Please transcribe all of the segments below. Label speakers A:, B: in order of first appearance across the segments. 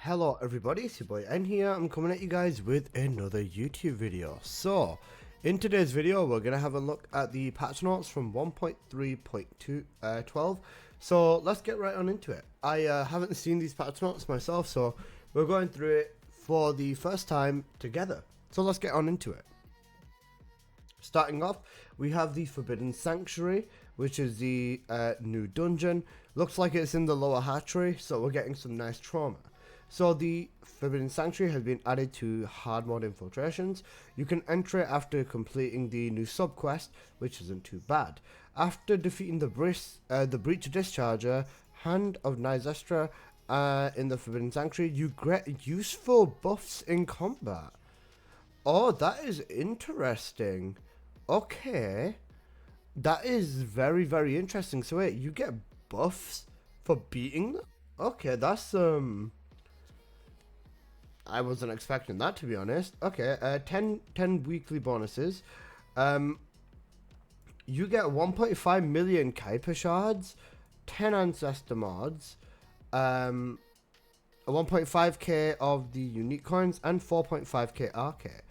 A: Hello everybody, it's your boy N here. I'm coming at you guys with another YouTube video. So, in today's video, we're going to have a look at the patch notes from 1.3.12. So, let's get right on into it. I haven't seen these patch notes myself, so we're going through it for the first time together. So, let's get on into it. Starting off, we have the Forbidden Sanctuary, which is the new dungeon. Looks like it's in the lower hatchery, so we're getting some nice trauma. So the Forbidden Sanctuary has been added to hard mode infiltrations. You can enter it after completing the new subquest, which isn't too bad. After defeating the Breach Discharger, Hand of Nizestra in the Forbidden Sanctuary, you get useful buffs in combat. Oh, that is interesting. Okay. That is very, very interesting. So wait, you get buffs for beating them? Okay, that's I wasn't expecting that, to be honest. Okay, 10 weekly bonuses. You get 1.5 million Kuiper shards, 10 ancestor mods, 1.5k of the unique coins, and 4.5k RK.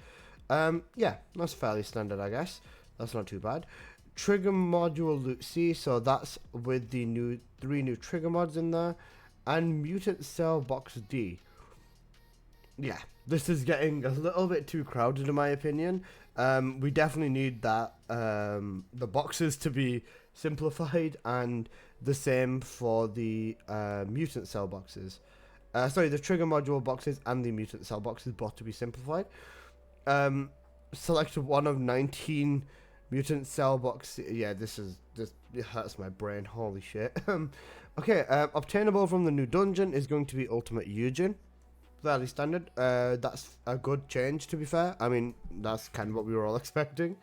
A: Yeah, that's fairly standard, I guess. That's not too bad. Trigger module loot C, so that's with the 3 new trigger mods in there, and mutant cell box D. Yeah, this is getting a little bit too crowded in my opinion. We definitely need that the boxes to be simplified, and the same for the mutant cell boxes. Sorry, the trigger module boxes and the mutant cell boxes both to be simplified. Select one of 19 mutant cell boxes. Yeah, this it hurts my brain. Holy shit. Okay, obtainable from the new dungeon is going to be Ultimate YUJIN. Fairly standard. That's a good change, to be fair. I mean, that's kind of what we were all expecting.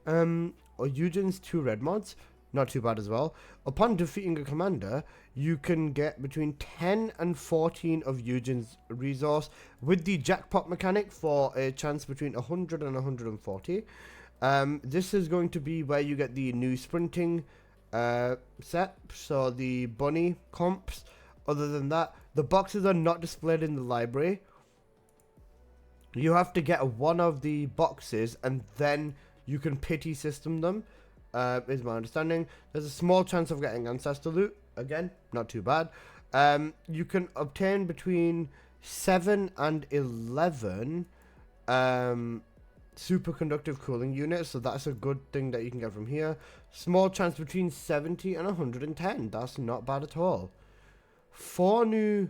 A: YUJIN's 2 red mods, not too bad as well. Upon defeating a commander, you can get between 10 and 14 of YUJIN's resource with the jackpot mechanic for a chance between 100 and 140. This is going to be where you get the new sprinting set, so the bunny comps. Other than that, the boxes are not displayed in the library. You have to get one of the boxes and then you can pity system them, is my understanding. There's a small chance of getting ancestor loot. Again, not too bad. You can obtain between 7 and 11 superconductive cooling units, so that's a good thing that you can get from here. Small chance between 70 and 110. That's not bad at all. 4 new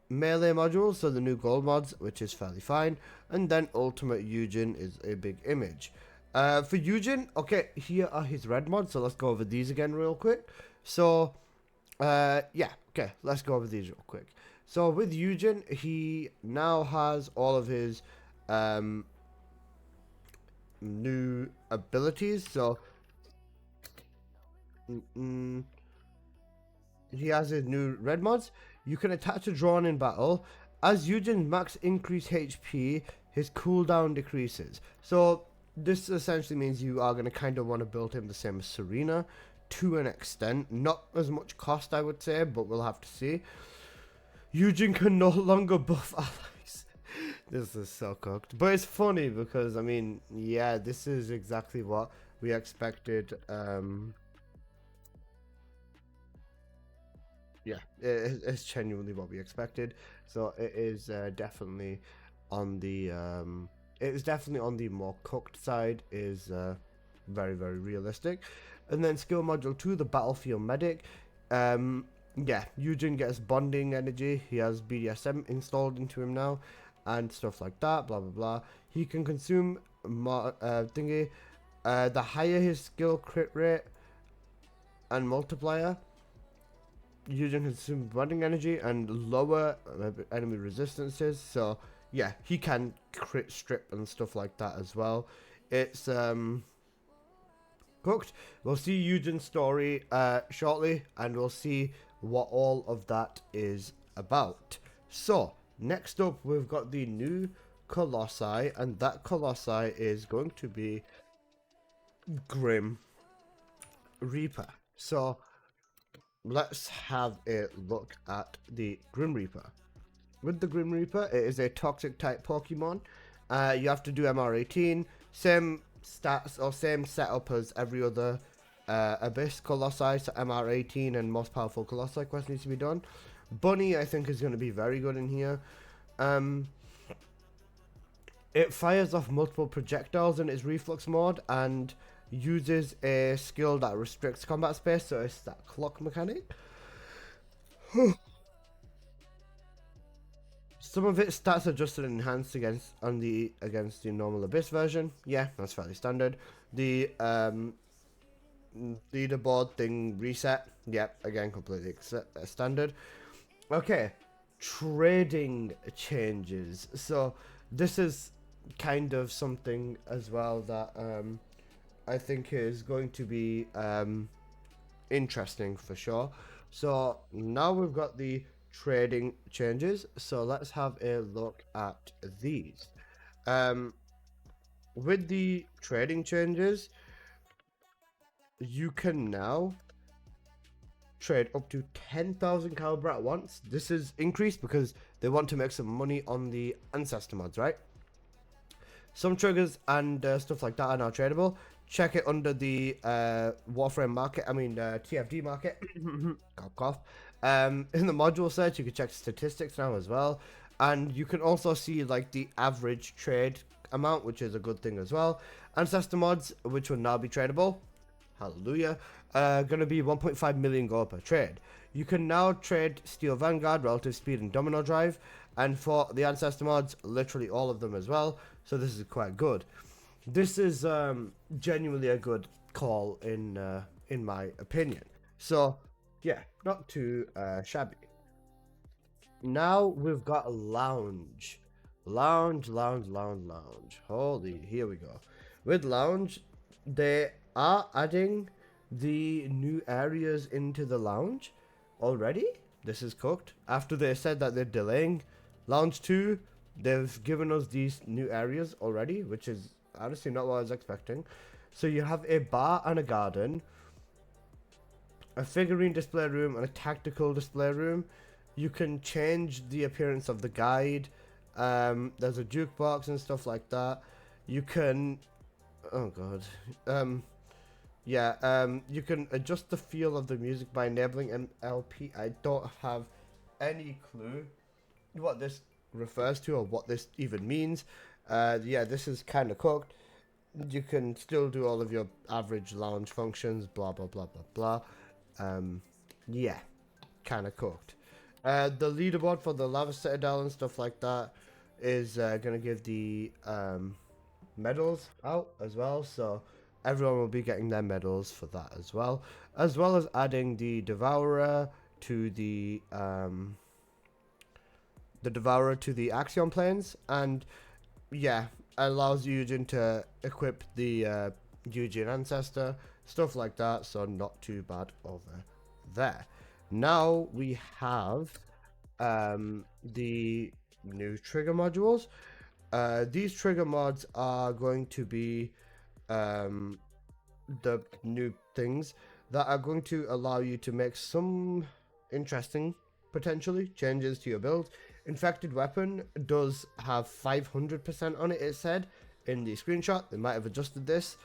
A: melee modules, so the new gold mods, which is fairly fine, and then Ultimate YUJIN is a big image. For YUJIN, okay, here are his red mods, so let's go over these again real quick. So, yeah, okay, let's go over these real quick. So with YUJIN, he now has all of his new abilities, so he has his new red mods. You can attach a drone in battle. As YUJIN's max increase HP, his cooldown decreases. So this essentially means you are going to kind of want to build him the same as Serena to an extent. Not as much cost, I would say, but we'll have to see. YUJIN can no longer buff allies. This is so cooked. But it's funny because, I mean, yeah, this is exactly what we expected. Yeah, it's genuinely what we expected. So it is definitely on the more cooked side. Is very, very realistic. And then skill module 2, the battlefield medic. Yeah, YUJIN gets bonding energy. He has BDSM installed into him now, and stuff like that. Blah blah blah. He can consume thingy. The higher his skill crit rate and multiplier, YUJIN consumes bonding energy and lower enemy resistances. So yeah, he can crit strip and stuff like that as well. It's cooked. We'll see YUJIN's story shortly, and we'll see what all of that is about. So next up, we've got the new Colossi, and that Colossi is going to be Grim Reaper. So let's have a look at the Grim Reaper. with the Grim Reaper, it is a toxic type Pokemon. You have to do MR18, same stats or same setup as every other Abyss Colossi, so MR18 and most powerful Colossi quest needs to be done. Bunny, I think, is going to be very good in here. It fires off multiple projectiles in its reflux mode and uses a skill that restricts combat space, so it's that clock mechanic. Some of its stats adjusted and enhanced against the normal Abyss version. Yeah, that's fairly standard. The leaderboard thing reset. Yep, again completely standard. Okay, trading changes. So this is kind of something as well that I think is going to be interesting for sure. So now we've got the trading changes, so let's have a look at these. With the trading changes, you can now trade up to 10,000 caliber at once. This is increased because they want to make some money on the ancestor mods, right? Some triggers and stuff like that are now tradable. Check it under the Warframe market, TFD market. Cough, cough. In the module search, you can check statistics now as well. And you can also see like the average trade amount, which is a good thing as well. Ancestor mods, which will now be tradable. Hallelujah. Gonna be 1.5 million gold per trade. You can now trade Steel Vanguard, Relative Speed, and Domino Drive. And for the Ancestor mods, literally all of them as well. So this is quite good. This is genuinely a good call in my opinion. So yeah, not too shabby. Now we've got lounge. Lounge. Holy, here we go. With lounge, they are adding the new areas into the lounge already. This is cooked. After they said that they're delaying Lounge 2, they've given us these new areas already, which is honestly not what I was expecting. So you have a bar and a garden, a figurine display room, and a tactical display room. You can change the appearance of the guide. There's a jukebox and stuff like that. You can... Oh god. You can adjust the feel of the music by enabling an LP. I don't have any clue what this refers to or what this even means. Yeah, this is kind of cooked. You can still do all of your average lounge functions, blah blah blah blah blah. Yeah, kind of cooked. The leaderboard for the Lava Citadel and stuff like that is gonna give the medals out as well, so everyone will be getting their medals for that as well as adding the Devourer to the Axion planes, and yeah, allows Yujin to equip the Yujin ancestor, stuff like that, so not too bad over there. Now we have the new trigger modules. These trigger mods are going to be the new things that are going to allow you to make some interesting, potentially, changes to your build. Infected weapon does have 500% on it, it said in the screenshot. They might have adjusted this.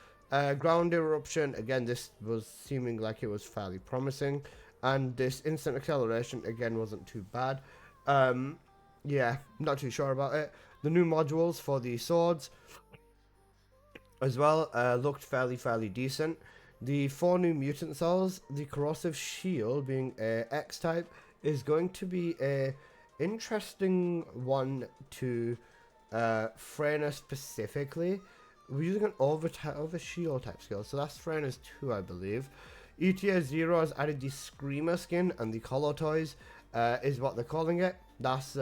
A: Ground eruption, again, this was seeming like it was fairly promising. And this instant acceleration, again, wasn't too bad. Yeah, not too sure about it. The new modules for the swords as well looked fairly decent. The 4 new mutant cells, the corrosive shield being a X type, is going to be a interesting one to FREYNA specifically. We're using an over shield type skill, so that's FREYNA's 2, I believe. ETA 0 has added the Screamer skin, and the Colo Toys is what they're calling it. That's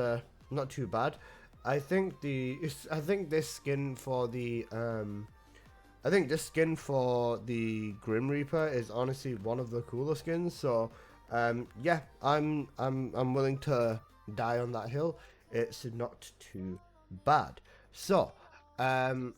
A: not too bad. I think this skin for the Grim Reaper is honestly one of the cooler skins. So yeah, I'm willing to die on that hill. It's not too bad. So okay,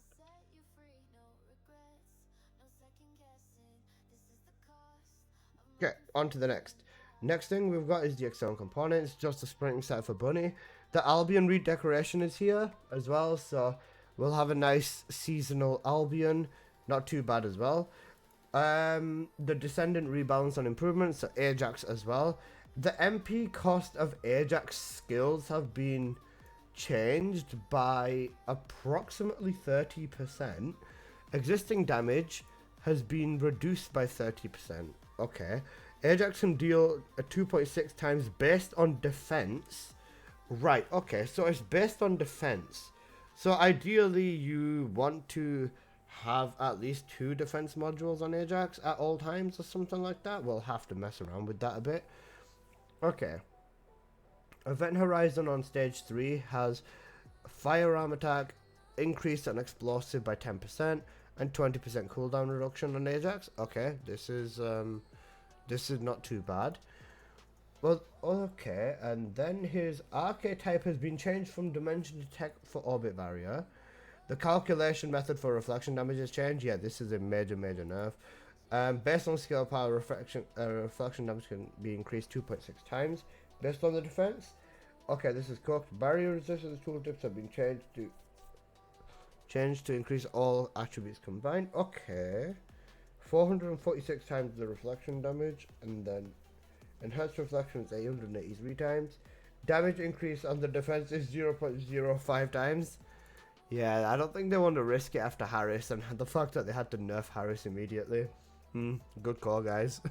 A: on to the next. Next thing we've got is the external components, just a sprinting set for Bunny. The Albion redecoration is here as well, so we'll have a nice seasonal Albion, not too bad as well. The Descendant rebalance on improvements, so Ajax as well. The MP cost of Ajax skills have been changed by approximately 30%. Existing damage has been reduced by 30%. Okay. Ajax can deal a 2.6 times based on defense. Right, okay, so it's based on defense. So ideally you want to have at least 2 defense modules on Ajax at all times or something like that. We'll have to mess around with that a bit. Okay. Event Horizon on stage 3 has firearm attack, increase on explosive by 10%, and 20% cooldown reduction on Ajax. Okay, this is not too bad. Well, okay, and then his archetype has been changed from Dimension Detect for Orbit Barrier. The calculation method for reflection damage has changed. Yeah, this is a major nerf. Based on skill power, reflection damage can be increased 2.6 times based on the defense. Okay, this is cooked. Barrier resistance tooltips have been changed to increase all attributes combined. Okay. 446 times the reflection damage, and then enhanced reflection is 883 times. Damage increase on the defense is 0.05 times. Yeah, I don't think they want to risk it after Harris, and the fact that they had to nerf Harris immediately. Good call, guys.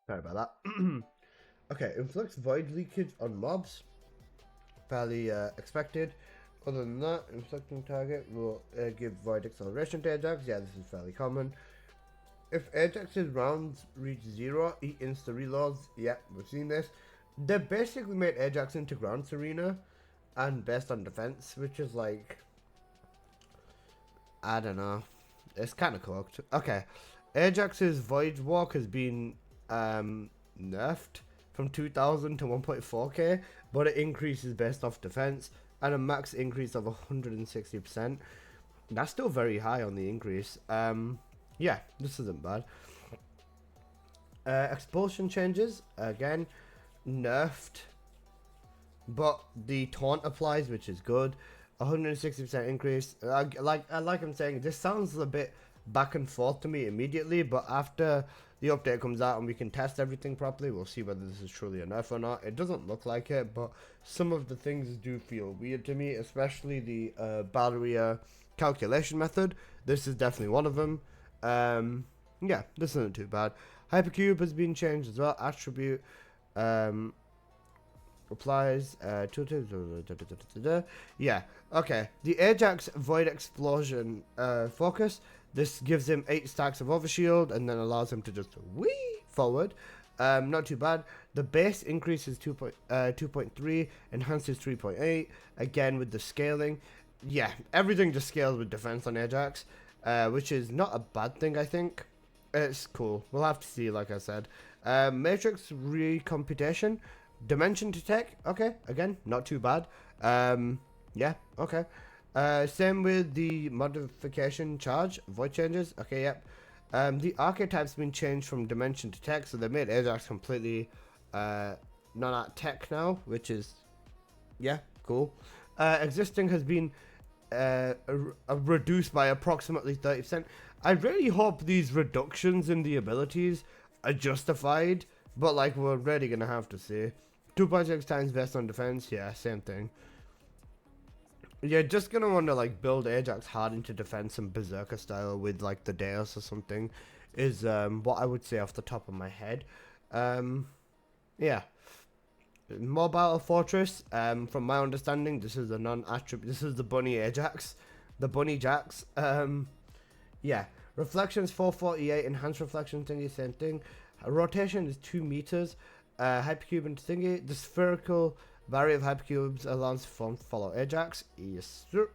A: Sorry about that. Okay, inflicts void leakage on mobs. Fairly expected. Other than that, inflicting target will give void acceleration to Ajax. Yeah, this is fairly common. If Ajax's rounds reach 0, he insta reloads. Yeah, we've seen this. They basically made Ajax into Ground Serena and based on defense, which is like, I don't know. It's kind of cooked. Okay, Ajax's Void Walk has been nerfed from 2000 to 1.4k, but it increases based off defense and a max increase of 160%. That's still very high on the increase. Yeah, this isn't bad. Expulsion changes, again, nerfed, but the taunt applies, which is good. 160% increase. Like I'm saying, this sounds a bit back and forth to me immediately, but after the update comes out and we can test everything properly, we'll see whether this is truly a nerf or not. It doesn't look like it, but some of the things do feel weird to me, especially the barrier calculation method. This is definitely one of them. Yeah, this isn't too bad. Hypercube has been changed as well. Attribute applies yeah, okay. The Ajax Void Explosion focus. This gives him 8 stacks of overshield and then allows him to just whee forward. Not too bad. The base increase is 2.3, enhances 3.8. Again with the scaling. Yeah, everything just scales with defense on Ajax, which is not a bad thing, I think. It's cool. We'll have to see, like I said. Matrix recomputation. Dimension Detect. Okay, again, not too bad. Yeah, okay. Same with the modification charge, void changes. Okay, yep. The archetype's been changed from Dimension to Tech, so they made Ajax completely non-art tech now, which is, yeah, cool. Existing has been reduced by approximately 30%. I really hope these reductions in the abilities are justified, but like we're really gonna have to see. 2.6 times based on defense, yeah, same thing. You're just gonna want to like build Ajax hard into defense and Berserker style with like the Deus or something, is what I would say off the top of my head. Yeah. Mobile Fortress, from my understanding, this is a non-attribute. This is the Bunny Ajax, the Bunny Jax. Yeah. Reflections 448, enhanced reflection thingy, same thing. Rotation is 2 meters. Hypercube and thingy. The spherical barrier of hypercubes allows to follow Ajax. Yes, sir.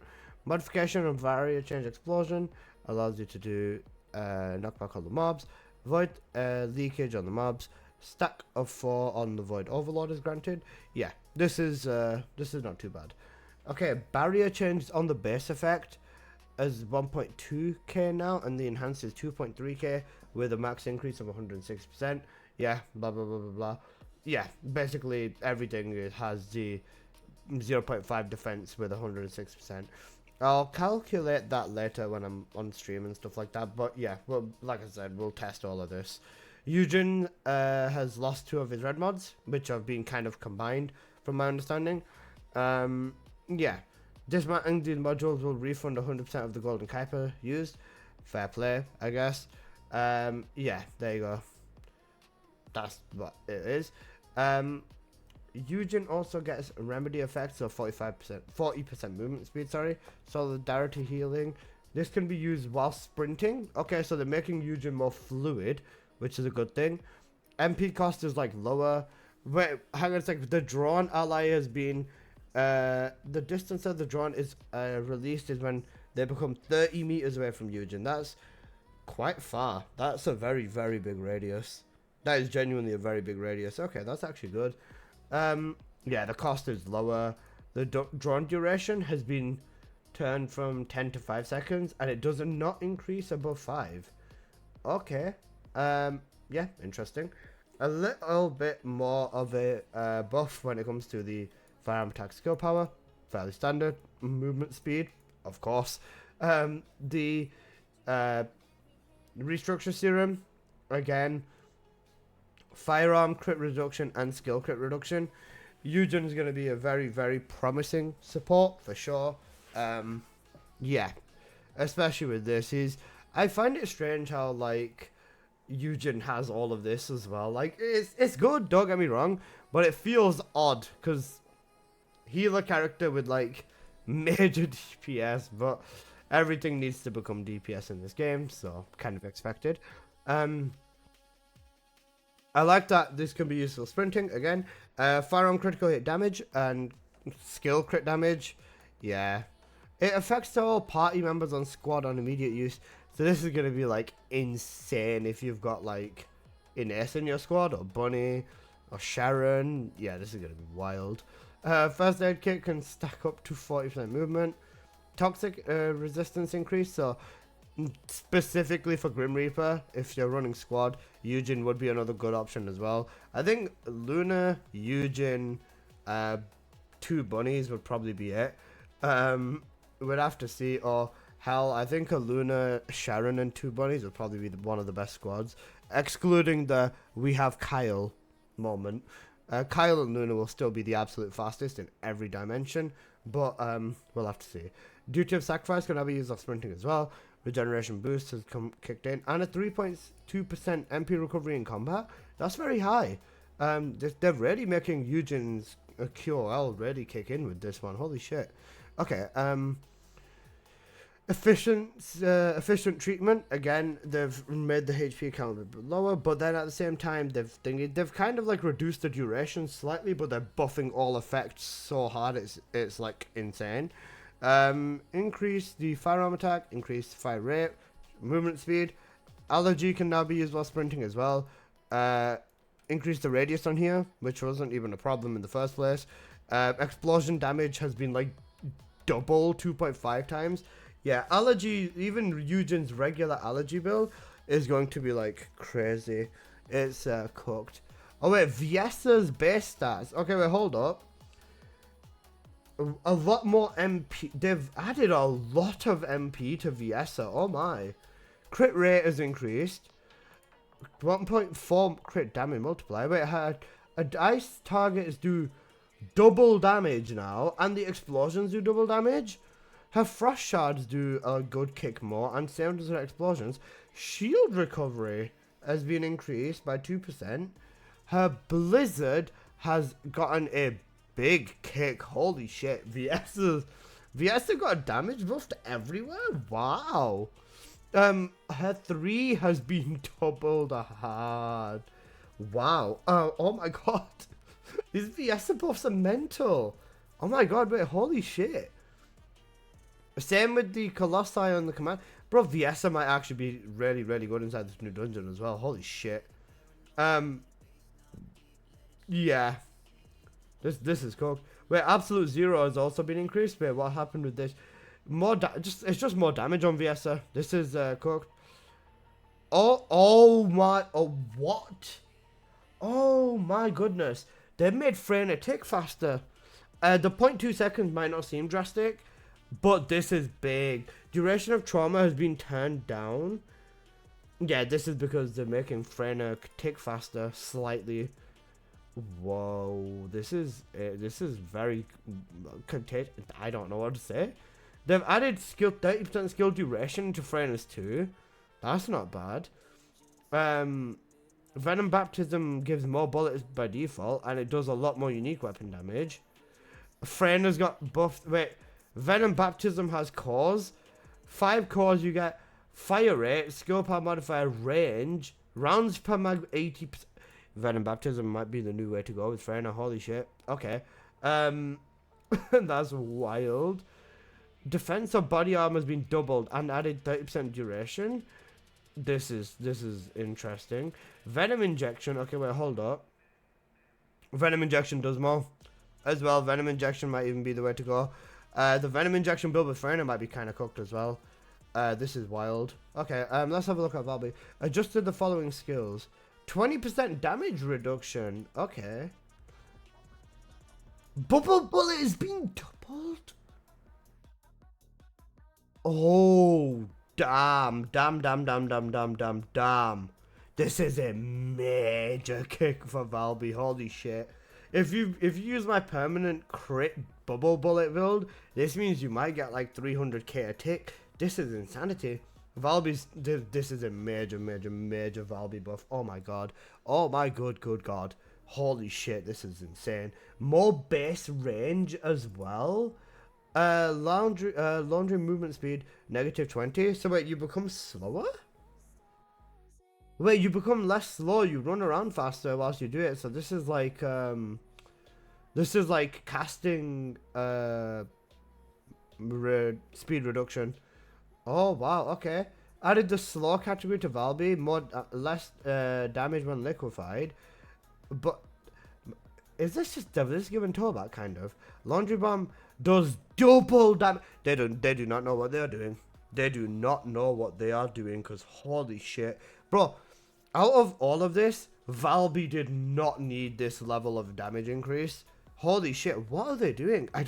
A: Modification of barrier change explosion allows you to do knockback on the mobs. Void leakage on the mobs. Stack of 4 on the Void Overlord is granted. Yeah, this is not too bad. Okay, barrier changes on the base effect. as 1.2k now, and the enhanced is 2.3k with a max increase of 160%. Yeah, blah blah blah blah blah. Yeah, basically everything has the 0.5 defense with 106%. I'll calculate that later when I'm on stream and stuff like that. But yeah, well, like I said, we'll test all of this. YUJIN has lost 2 of his red mods, which have been kind of combined, from my understanding. Yeah, dismantling these modules will refund 100% of the golden Kuiper used. Fair play, I guess. Yeah, there you go. That's what it is. YUJIN also gets remedy effects, so 40% movement speed, sorry. Solidarity healing. This can be used while sprinting. Okay, so they're making YUJIN more fluid, which is a good thing. MP cost is like lower. Wait, hang on a second. The drawn ally has been the distance of the drawn is released is when they become 30 meters away from YUJIN. That's quite far. That's a very, very big radius. That is genuinely a very big radius. Okay, that's actually good. Yeah, the cost is lower. The drawn duration has been turned from 10 to 5 seconds, and it does not increase above 5. Okay. Yeah, interesting. A little bit more of a buff when it comes to the firearm attack skill power. Fairly standard. Movement speed, of course. The restructure serum, again. Firearm crit reduction and skill crit reduction. YUJIN is going to be a very, very promising support for sure. Yeah, especially with this. I find it strange how like YUJIN has all of this as well. Like it's good, don't get me wrong, but it feels odd because healer character with like major DPS, but everything needs to become DPS in this game, so kind of expected. I like that this can be used for sprinting again. Firearm critical hit damage and skill crit damage. Yeah. It affects all party members on squad on immediate use. So this is going to be like insane if you've got like Ines in your squad or Bunny or Sharon. Yeah, this is going to be wild. First aid kit can stack up to 40% movement. Toxic resistance increase. So specifically for Grim Reaper, if you're running squad, YUJIN would be another good option as well. I think Luna, YUJIN, 2 bunnies would probably be it. We'd have to see, or hell, I think a Luna, Sharon, and 2 bunnies would probably be one of the best squads, excluding the we have Kyle moment. Kyle and Luna will still be the absolute fastest in every dimension, but we'll have to see. Duty of Sacrifice can now be used off sprinting as well. Regeneration boost has kicked in, and a 3.2% MP recovery in combat. That's very high. They're really making YUJIN's QOL really kick in with this one. Holy shit. Okay. Efficient treatment. Again, they've made the HP count a bit lower, but then at the same time, they've kind of like reduced the duration slightly, but they're buffing all effects so hard it's like insane. Increase the firearm attack, increase fire rate, movement speed. Allergy can now be used while sprinting as well. Increase the radius on here, which wasn't even a problem in the first place. Explosion damage has been like double 2.5 times. Yeah, allergy, even YUJIN's regular allergy build is going to be like crazy. It's cooked. Oh wait, VIESSA's base stats. Okay, wait, hold up. A lot more MP. They've added a lot of MP to VIESSA. Oh my. Crit rate has increased. 1.4 crit damage multiplier. Wait, a dice target is do double damage now, and the explosions do double damage. Her frost shards do a good kick more, and same does her explosions. Shield recovery has been increased by 2%. Her blizzard has gotten a big kick. Holy shit. VIESSA got a damage buff to everywhere? Wow. Her 3 has been doubled hard. Wow. Oh my god. These VIESSA buffs are mental. Oh my god, wait, holy shit. Same with the Colossi on the command. Bro, VIESSA might actually be really, really good inside this new dungeon as well. Holy shit. Yeah. This is cool. Wait, Absolute Zero has also been increased. Wait, what happened with this? it's just more damage on VIESSA. This is cooked. Oh my, oh what? Oh my goodness. They made FREYNA tick faster. The 0.2 seconds might not seem drastic, but this is big. Duration of trauma has been turned down. Yeah, this is because they're making FREYNA tick faster slightly. Whoa, this is very contagious. I don't know what to say. They've added 30% skill duration to FREYNA's too. That's not bad. Venom Baptism gives more bullets by default, and it does a lot more unique weapon damage. FREYNA's got buffed. Wait, Venom Baptism has cores. 5 cores, you get fire rate, skill power modifier, range, rounds per mag 80%. Venom Baptism might be the new way to go with FREYNA. Holy shit. Okay. That's wild. Defense of body armor has been doubled and added 30% duration. This is interesting. Venom injection. Okay, wait, hold up. Venom injection does more as well. Venom injection might even be the way to go. The venom injection build with FREYNA might be kind of cooked as well. This is wild. Okay, let's have a look at VALBY. Adjusted the following skills. 20% damage reduction. Okay. Bubble bullet is being doubled. Oh, damn. This is a major kick for VALBY. Holy shit. If you use my permanent crit bubble bullet build, this means you might get like 300k a tick. This is insanity. VALBY's, this is a major VALBY buff. Oh my god. Oh my good god. Holy shit, this is insane. More base range as well. Laundry movement speed, -20. So wait, you become slower? Wait, you become less slow, you run around faster whilst you do it. So this is like casting speed reduction. Oh wow, okay. Added the slow category to VALBY, less damage when liquefied. But is this just this given throwback kind of? Laundry bomb does double damage. They do not know what they are doing. They do not know what they are doing, because holy shit. Bro, out of all of this, VALBY did not need this level of damage increase. Holy shit, what are they doing? I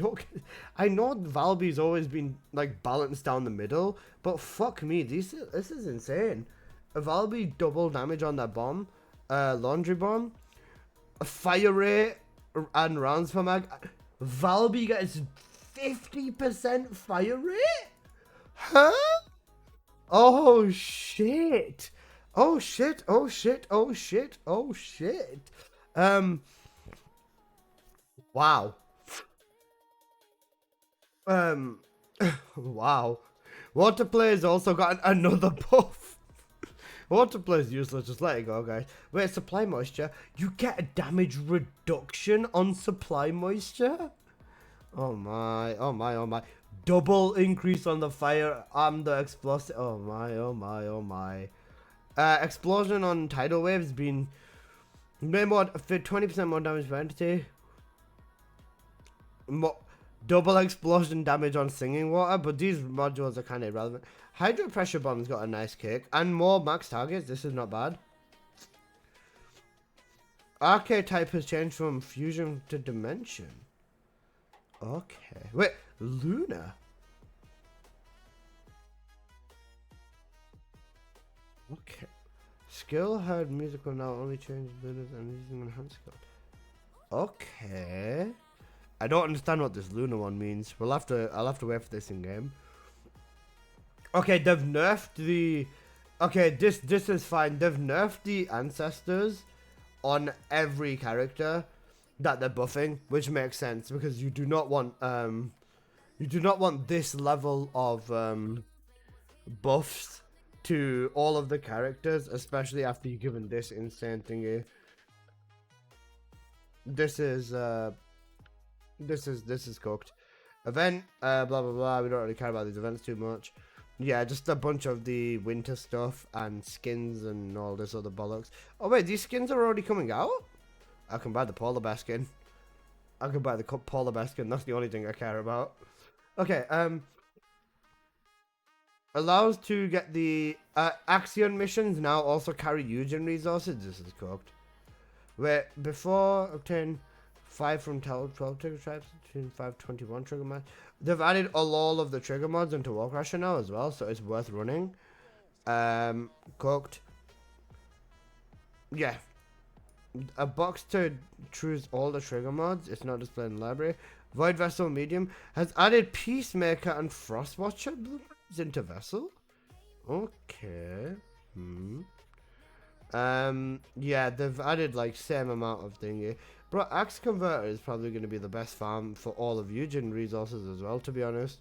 A: know VALBY's always been like balanced down the middle, but fuck me, this is insane. A VALBY double damage on that bomb, laundry bomb, a fire rate and rounds per mag. VALBY gets 50% fire rate? Huh? Oh shit. Oh shit. Wow. Wow. Water player's also got another buff. Water player's useless, just let it go, guys. Wait, supply moisture. You get a damage reduction on supply moisture? Oh my. Double increase on the fire and the explosive. Oh my. Explosion on tidal waves been made more 20% more damage per entity. Double explosion damage on singing water, but these modules are kind of irrelevant. Hydro pressure bomb's got a nice kick and more max targets. This is not bad. Arcade type has changed from fusion to dimension. Okay, wait, Luna. Okay, skill heard musical now only changes Luna's and using enhanced skill. Okay. I don't understand what this Luna one means. I'll have to wait for this in game. Okay, they've nerfed the. Okay, this is fine. They've nerfed the ancestors on every character that they're buffing, which makes sense because you do not want this level of buffs to all of the characters, especially after you've given this insane thingy. This is cooked. Event, blah blah blah. We don't really care about these events too much. Yeah, just a bunch of the winter stuff and skins and all this other bollocks. Oh wait, these skins are already coming out? I can buy the polar bear skin. I can buy the polar bear skin. That's the only thing I care about. Okay, Allows to get the Axion missions now also carry YUJIN resources. This is cooked. Where before obtain 5 from 12 trigger types, between 521 trigger mods. They've added all of the trigger mods into War Crusher now as well, so it's worth running. Cooked. Yeah. A box to choose all the trigger mods. It's not displayed in the library. Void Vessel Medium has added Peacemaker and Frostwatcher blueprints into Vessel. Okay. Yeah, they've added like same amount of thingy. Bro, Axe Converter is probably going to be the best farm for all of YUJIN resources as well, to be honest.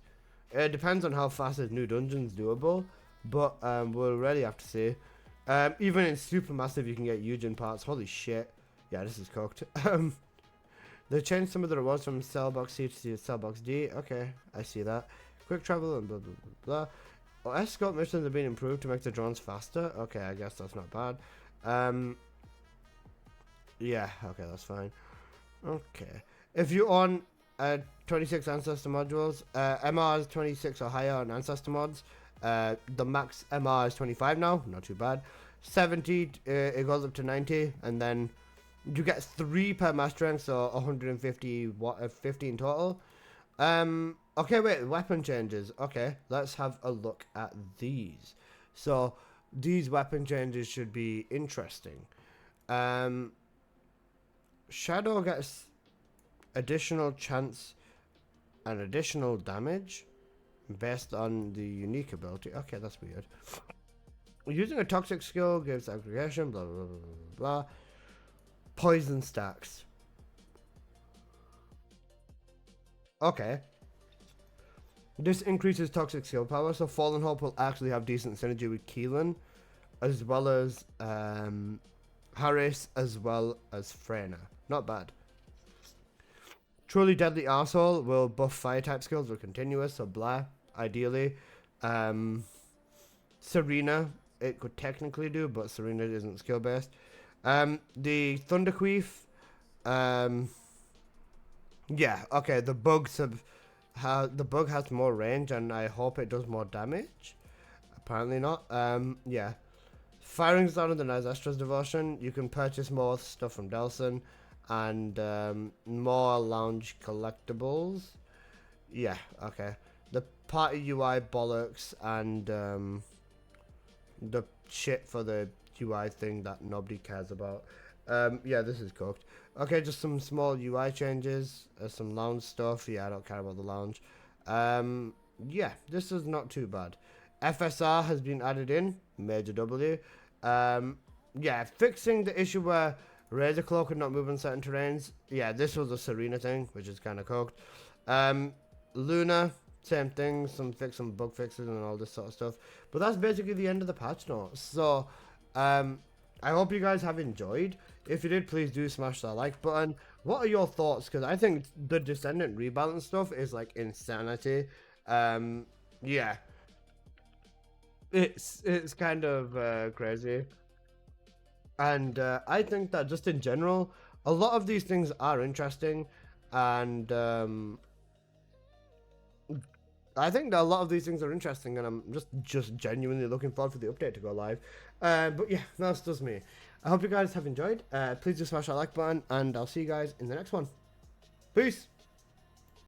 A: It depends on how fast this new dungeon's doable, but we'll really have to see. Even in Supermassive you can get YUJIN parts. Holy shit. Yeah, this is cooked. They changed some of the rewards from Cell Box C to Cell Box D. Okay, I see that. Quick travel and blah blah blah blah. Escort missions have been improved to make the drones faster. Okay, I guess that's not bad. Yeah, okay, that's fine. Okay. If you own 26 Ancestor modules, MR is 26 or higher on Ancestor mods. The max MR is 25 now, not too bad. 70, it goes up to 90, and then you get 3 per master rank, so 150 50 in total. Okay, wait, weapon changes. Okay, let's have a look at these. So these weapon changes should be interesting. Shadow gets additional chance and additional damage based on the unique ability. Okay, that's weird. Using a toxic skill gives aggregation, blah blah blah blah blah. Poison stacks. Okay. This increases toxic skill power, so Fallen Hope will actually have decent synergy with Keelan, as well as Harris, as well as FREYNA. Not bad. Truly Deadly Arsehole will buff fire type skills with continuous, so blah, ideally. Serena, it could technically do, but Serena isn't skill based. The Thunderqueef, yeah, okay, the bugs have the bug has more range, and I hope it does more damage. Apparently not. Yeah. Firing Zone of the Nyzestra's Devotion, you can purchase more stuff from Delson, and more lounge collectibles. Yeah, okay. The party UI bollocks, and the shit for the UI thing that nobody cares about. Yeah, this is cooked. Okay, just some small UI changes, some lounge stuff. Yeah, I don't care about the lounge. Yeah, this is not too bad. FSR has been added in, major W. Yeah, fixing the issue where Razor Claw could not move in certain terrains. Yeah, this was a Serena thing, which is kind of cooked. Luna, same thing, some bug fixes and all this sort of stuff. But that's basically the end of the patch notes. So, I hope you guys have enjoyed. If you did, please do smash that like button. What are your thoughts? Because I think the Descendant rebalance stuff is like insanity. Yeah, it's kind of crazy. And I think that just in general, a lot of these things are interesting, and I think that a lot of these things are interesting, and I'm just genuinely looking forward for the update to go live. But yeah, that's just me. I hope you guys have enjoyed. Please do smash that like button, and I'll see you guys in the next one. Peace!